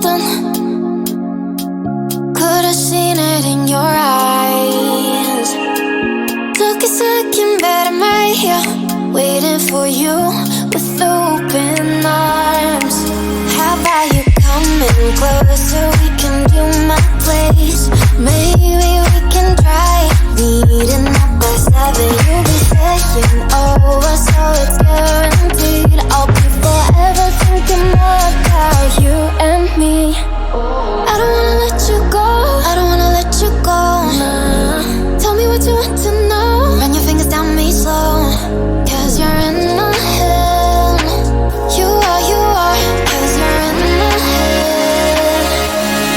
something. Could've seen it in your eyes. Took a second, but I'm right here, waiting for you with open arms. How about you coming closer? We can do my place. Maybe we can try meeting up by 7. You'll be saying over, so it's guaranteed. I'll be forever thinking more about you and me. I don't wanna let you go, I don't wanna let you go. Tell me what you want to know. Run your fingers down me slow, 'cause you're in my head. You are, 'cause you're in my head.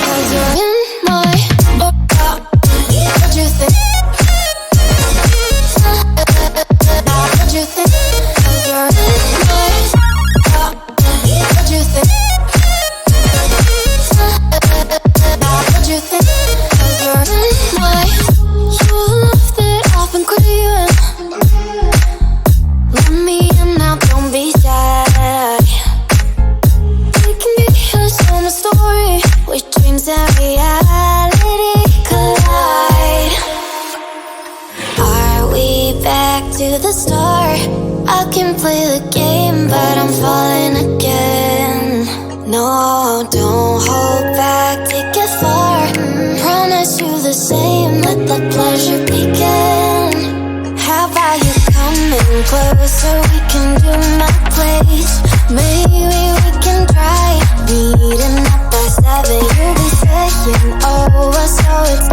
'Cause you're in my what you think? What you think? 'Cause you're in my what you think? What you think? 'Cause you're in my you love that I've been craving. Let me in now, don't be shy. We can be a summer story where dreams and reality collide. Are we back to the start? I can play the game, but I'm falling again. No, don't hold back, take it far. Promise you the same, let the pleasure begin. How about you coming closer? We can do my place. Maybe we can try meeting up by 7. You'll be saying over, so it's